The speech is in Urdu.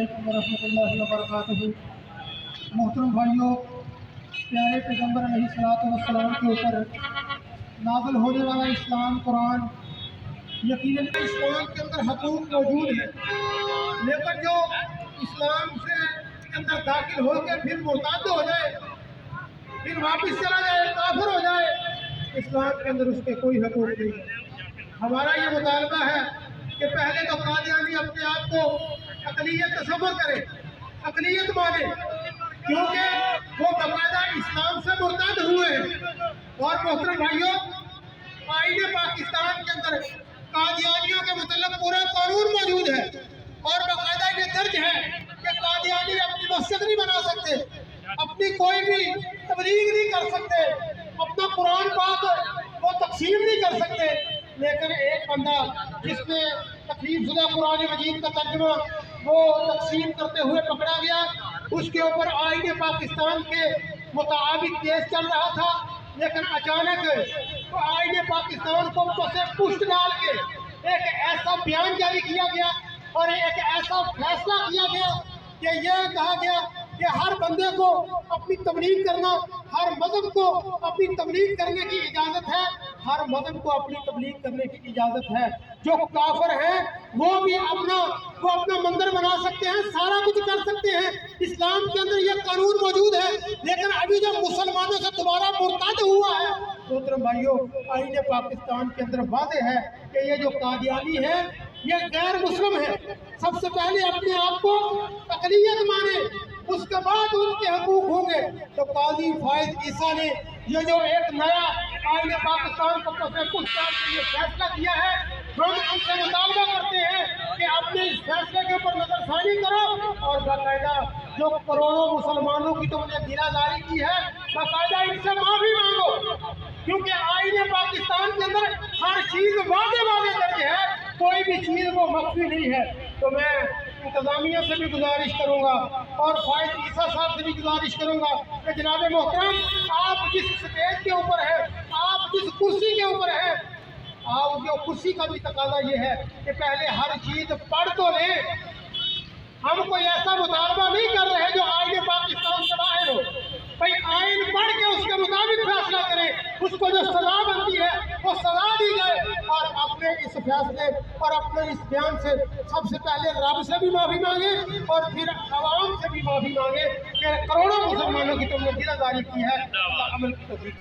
علیکم ورحمۃ اللہ وبرکاتہ۔ محترم بھائیوں، پیارے پیغمبر علیہ الصلوۃ والسلام کے اوپر نازل ہونے والا اسلام قرآن، یقیناً اسلام کے اندر حقوق موجود ہیں، لیکن جو اسلام سے اندر داخل ہو کے پھر مرتد ہو جائے، پھر واپس چلا جائے، کافر ہو جائے، اسلام کے اندر اس کے کوئی حقوق نہیں ہے۔ ہمارا یہ مطالبہ ہے کہ پہلے تو قادیانی اپنے آپ کو اقلیت تصور کرے، اقلیت مانے، کیونکہ وہ باقاعدہ اسلام سے مرتد ہوئے ہیں۔ اور محترم بھائیوں، آئین پاکستان کے اندر قادیانیوں کے متعلق پورا قانون موجود ہے، اور باقاعدہ یہ درج ہے کہ قادیانی اپنی مسجد نہیں بنا سکتے، اپنی کوئی بھی تبلیغ نہیں کر سکتے، اپنا قرآن پاک وہ تقسیم نہیں کر سکتے۔ لیکن ایک بندہ جس نے تکلیف زدہ قرآن مجید کا ترجمہ وہ تقسیم کرتے ہوئے پکڑا گیا، اس کے اوپر آئین پاکستان کے مطابق کیس چل رہا تھا، لیکن اچانک آئین پاکستان کو سے پشت ڈال کے ایک ایسا بیان جاری کیا گیا اور ایک ایسا فیصلہ کیا گیا کہ یہ کہا گیا کہ ہر بندے کو اپنی تبلیغ کرنا، ہر مذہب کو اپنی تبلیغ کرنے کی اجازت ہے، ہر مذہب کو اپنی تبلیغ کرنے کی اجازت ہے۔ جو کافر ہیں وہ بھی اپنا مندر بنا سکتے ہیں، سارا کچھ کر سکتے ہیں، اسلام کے اندر یہ قانون موجود ہے۔ لیکن ابھی جو مسلمانوں سے دوبارہ مرتد ہوا ہے، محترم بھائیوں، آئین پاکستان کے اندر واضح ہے کہ یہ جو قادیانی ہے یہ غیر مسلم ہے۔ سب سے پہلے اپنے آپ کو اقلیت مانے، اس کے بعد ان کے حقوق ہوں گے۔ تو قاضی فائز عیسیٰ نے یہ جو ایک نیا آئین پاکستان کو کچھ یہ فیصلہ کیا ہے، ہم ان سے مطالبہ کرتے ہیں کہ اپنے اس فیصلے کے اوپر نظر ثانی کرو، اور باقاعدہ جو کروڑوں مسلمانوں کی تم نے گرفتاری کی ہے، باقاعدہ ان سے معافی مانگو، کیونکہ آئین پاکستان کے اندر ہر چیز واضح درج ہے، کوئی بھی چیز وہ مخفی نہیں ہے۔ تو میں انتظامیہ سے بھی گزارش کروں گا اور فائز عیسیٰ صاحب سے بھی گزارش کروں گا کہ جناب محترم، آپ جس سٹیج کے اوپر ہیں، آپ جس کرسی کے اوپر ہیں، آپ جو کرسی کا بھی تقاضا یہ ہے کہ پہلے ہر چیز پڑھ تو لیں۔ ہم کوئی ایسا مطالبہ نہیں کر رہے جو آئین پاکستان سے باہر ہو، بھائی آئین پڑھ کے اس کے مطابق فیصلہ کریں، اس کو جو سزا بنتی ہے وہ سزا دی جائے، اور اپنے اس فیصلے اور اپنے اس بیان سے سب سے پہلے رب سے بھی معافی مانگے اور پھر عوام سے بھی معافی مانگے کہ کروڑوں مسلمانوں کی تم نے گرفتاری کی ہے۔ عمل کی توفیق